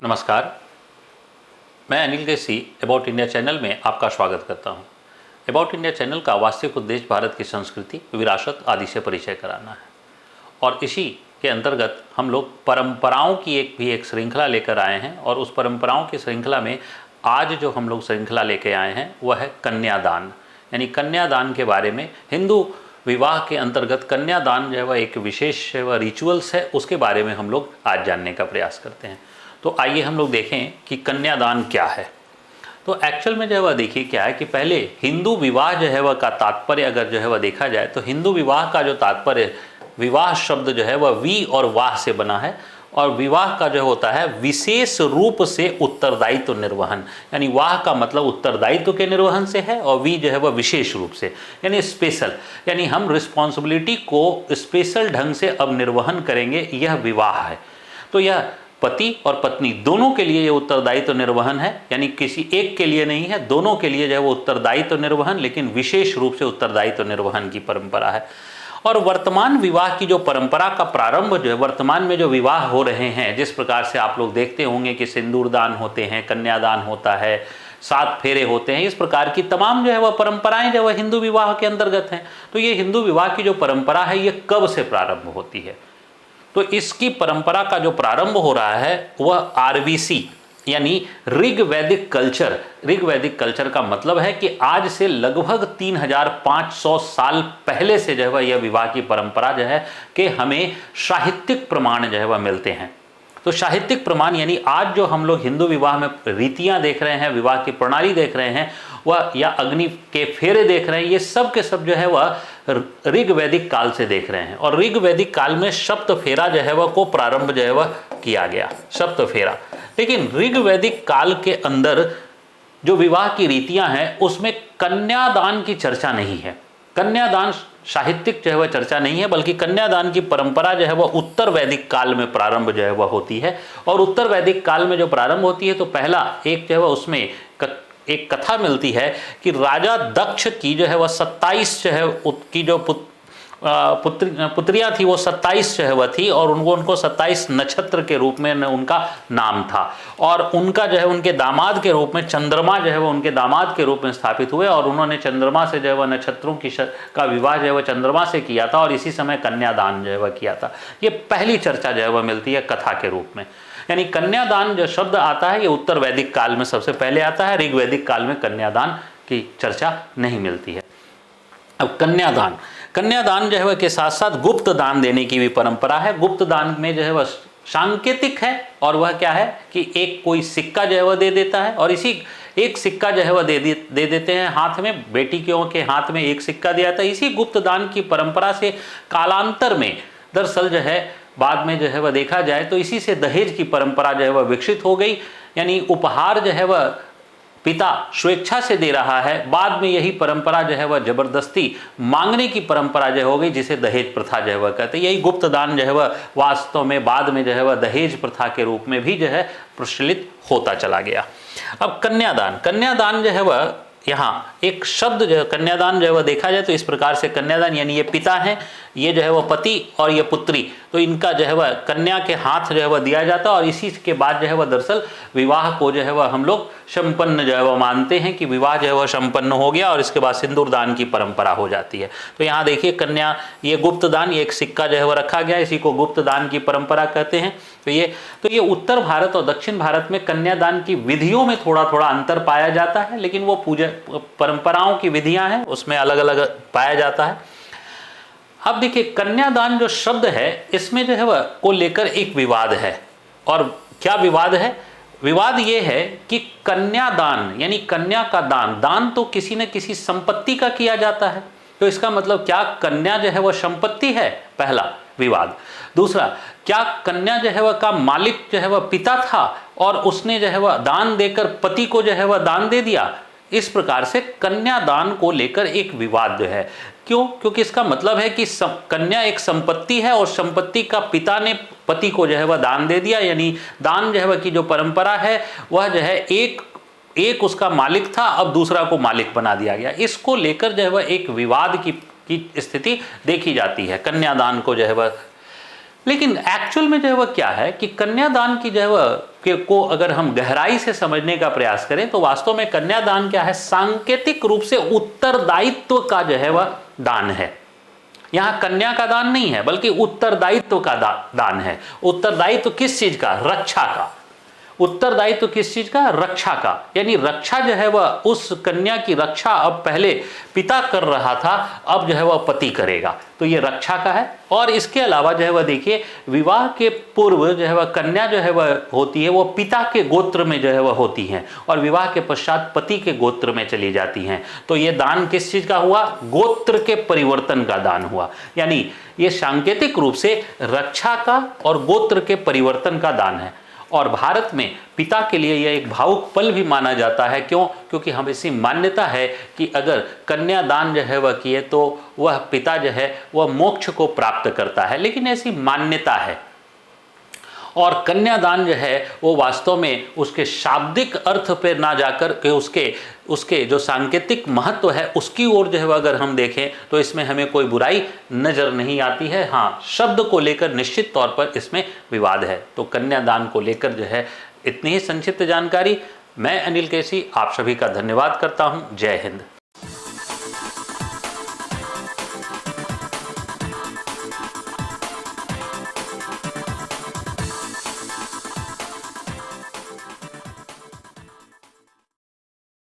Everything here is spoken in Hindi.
नमस्कार, मैं अनिल केसी अबाउट इंडिया चैनल में आपका स्वागत करता हूं। अबाउट इंडिया चैनल का वास्तविक उद्देश्य भारत की संस्कृति, विरासत आदि से परिचय कराना है और इसी के अंतर्गत हम लोग परंपराओं की एक श्रृंखला लेकर आए हैं और उस परंपराओं की श्रृंखला में आज जो हम लोग श्रृंखला लेके आए हैं वह है कन्यादान। यानी कन्यादान के बारे में हिंदू विवाह के अंतर्गत कन्यादान जो है वह एक विशेष रिचुअल्स है, उसके बारे में हम लोग आज जानने का प्रयास करते हैं। तो आइए हम लोग देखें कि कन्यादान क्या है। तो एक्चुअल में जो है वह देखिए क्या है कि पहले हिंदू विवाह जो है वह का तात्पर्य अगर जो है वह देखा जाए तो हिंदू विवाह का जो तात्पर्य, विवाह शब्द जो है वह वी और वाह से बना है और विवाह का जो होता है विशेष रूप से उत्तरदायित्व निर्वहन, यानी वाह का मतलब उत्तरदायित्व के निर्वहन से है और वी जो है वह विशेष रूप से यानी स्पेशल, यानी हम रिस्पॉन्सिबिलिटी को स्पेशल ढंग से अब निर्वहन करेंगे, यह विवाह है। तो यह पति और पत्नी दोनों के लिए ये उत्तरदायित्व निर्वहन है, यानी किसी एक के लिए नहीं है, दोनों के लिए जो है वो उत्तरदायित्व निर्वहन, लेकिन विशेष रूप से उत्तरदायित्व निर्वहन की परंपरा है। और वर्तमान विवाह की जो परंपरा का प्रारंभ जो है, वर्तमान में जो विवाह हो रहे हैं, जिस प्रकार से आप लोग देखते होंगे कि सिंदूरदान होते हैं, कन्यादान होता है, 7 फेरे होते हैं, इस प्रकार की तमाम जो है वह परंपराएं जो है हिंदू विवाह के अंतर्गत हैं। तो ये हिंदू विवाह की जो परंपरा है ये कब से प्रारंभ होती है? तो इसकी परंपरा का जो प्रारंभ हो रहा है वह आरवीसी यानी ऋग वैदिक कल्चर। ऋग वैदिक कल्चर का मतलब है कि आज से लगभग 3500 साल पहले से जो है यह विवाह की परंपरा जो है कि हमें साहित्यिक प्रमाण जो है वह मिलते हैं। तो साहित्यिक प्रमाण यानी आज जो हम लोग हिंदू विवाह में रीतियां देख रहे हैं, विवाह की प्रणाली देख रहे हैं वह, या अग्नि के फेरे देख रहे हैं, ये सब के सब जो है वह ऋग वैदिक काल से देख रहे हैं। और ऋग वैदिक काल में सप्त फेरा जो है वह को प्रारंभ जो है वह किया गया, सप्त फेरा। लेकिन ऋग वैदिक काल के अंदर जो विवाह की रीतियां हैं उसमें कन्यादान की चर्चा नहीं है। कन्यादान साहित्यिक जो है वह चर्चा नहीं है, बल्कि कन्यादान की परंपरा जो है वह उत्तर वैदिक काल में प्रारंभ जो है वह होती है। और उत्तर वैदिक काल में जो प्रारंभ होती है तो पहला एक जो है वह उसमें एक कथा मिलती है कि राजा दक्ष की जो है वह 27 जो है उसकी जो पुत्रियां थी वो 27 जो है वह थी और उनको 27 नक्षत्र के रूप में उनका नाम था और उनका जो है उनके दामाद के रूप में चंद्रमा जो है वह उनके दामाद के रूप में स्थापित हुए और उन्होंने चंद्रमा से जो है वह नक्षत्रों की का विवाह जो है वह चंद्रमा से किया था और इसी समय कन्यादान जो है वह किया था। ये पहली चर्चा जो है वह मिलती है कथा के रूप में। यानी कन्यादान जो शब्द आता है ये उत्तर वैदिक काल में सबसे पहले आता है, ऋग वैदिक काल में कन्यादान की चर्चा नहीं मिलती है। अब कन्यादान जो है वह के साथ साथ गुप्त दान देने की भी परंपरा है। गुप्त दान में जो है वह सांकेतिक है और वह क्या है कि एक कोई सिक्का जो है वह दे देता है और इसी एक सिक्का जो है वह दे देते हैं हाथ में, बेटी के हाथ में एक सिक्का दिया था। इसी गुप्त दान की परंपरा से कालांतर में दरअसल जो है बाद में जो है वह देखा जाए तो इसी से दहेज की परंपरा जो है वह विकसित हो गई। यानी उपहार जो है वह पिता स्वेच्छा से दे रहा है, बाद में यही परंपरा जो है वह जबरदस्ती मांगने की परंपरा जो हो गई, जिसे दहेज प्रथा जो है वह कहते हैं। यही गुप्त दान जो है वह वास्तव में बाद में जो है वह दहेज प्रथा के रूप में भी जो है प्रचलित होता चला गया। अब कन्यादान जो है वह यहाँ एक शब्द जो है कन्यादान जो है वह देखा जाए तो इस प्रकार से कन्यादान यानी ये पिता हैं, ये जो है वह पति और ये पुत्री, तो इनका जो है वह कन्या के हाथ जो है वह दिया जाता है और इसी के बाद जो है वह दरअसल विवाह को जो है वह हम लोग संपन्न जो है वह मानते हैं कि विवाह जो है वह संपन्न हो गया और इसके बाद सिंदूरदान की परंपरा हो जाती है। तो यहाँ देखिए कन्या, ये गुप्त दान, ये एक सिक्का जो है वह रखा गया, इसी को गुप्त दान की परंपरा कहते हैं। तो ये उत्तर भारत और दक्षिण भारत में कन्यादान की विधियों में थोड़ा थोड़ा अंतर पाया जाता है, लेकिन वो पूजा परंपराओं की विधियां हैं उसमें अलग अलग पाया जाता है। अब देखिए कन्यादान जो शब्द है इसमें जो है वह को लेकर एक विवाद है। और क्या विवाद है? विवाद ये है कि कन्यादान यानी कन्या का दान तो किसी न किसी संपत्ति का किया जाता है, तो इसका मतलब क्या कन्या जो है वह संपत्ति है? पहला विवाद। दूसरा, क्या कन्या जो है वह का मालिक जो है वह पिता था और उसने जो है वह दान देकर पति को जो है वह दान दे दिया? इस प्रकार से कन्यादान को लेकर एक विवाद जो है। क्यों? क्योंकि इसका मतलब है कि कन्या एक संपत्ति है और संपत्ति का पिता ने पति को जो है वह दान दे दिया, यानी दान जो है वह की जो परंपरा है वह जो है एक उसका मालिक था, अब दूसरा को मालिक बना दिया गया। इसको लेकर जो है वह एक विवाद की स्थिति देखी जाती है। कन्यादान को जो है वह लेकिन एक्चुअल में जो है वह क्या है कि कन्यादान की जो है वह को अगर हम गहराई से समझने का प्रयास करें तो वास्तव में कन्यादान क्या है, सांकेतिक रूप से उत्तरदायित्व का जो है वह दान है। यहां कन्या का दान नहीं है बल्कि उत्तरदायित्व का दान है। उत्तरदायित्व किस चीज का? रक्षा का। उत्तरदायित्व किस चीज का? रक्षा का। यानी रक्षा जो है वह, उस कन्या की रक्षा अब पहले पिता कर रहा था, अब जो है वह पति करेगा, तो ये रक्षा का है। और इसके अलावा जो है वह देखिए, विवाह के पूर्व जो है वह कन्या जो है वह होती है, वो पिता के गोत्र में जो है वह होती हैं और विवाह के पश्चात पति के गोत्र में चली जाती हैं। तो ये दान किस चीज का हुआ? गोत्र के परिवर्तन का दान हुआ। यानी ये सांकेतिक रूप से रक्षा का और गोत्र के परिवर्तन का दान है। और भारत में पिता के लिए यह एक भावुक पल भी माना जाता है। क्यों? क्योंकि हम ऐसी मान्यता है कि अगर कन्यादान जो है वह किए तो वह पिता जो है वह मोक्ष को प्राप्त करता है, लेकिन ऐसी मान्यता है। और कन्यादान जो है वो वास्तव में उसके शाब्दिक अर्थ पे ना जाकर के उसके जो सांकेतिक महत्व है उसकी ओर जो है अगर हम देखें तो इसमें हमें कोई बुराई नजर नहीं आती है। हाँ, शब्द को लेकर निश्चित तौर पर इसमें विवाद है। तो कन्यादान को लेकर जो है इतनी ही संक्षिप्त जानकारी। मैं अनिल केसी आप सभी का धन्यवाद करता हूँ। जय हिंद।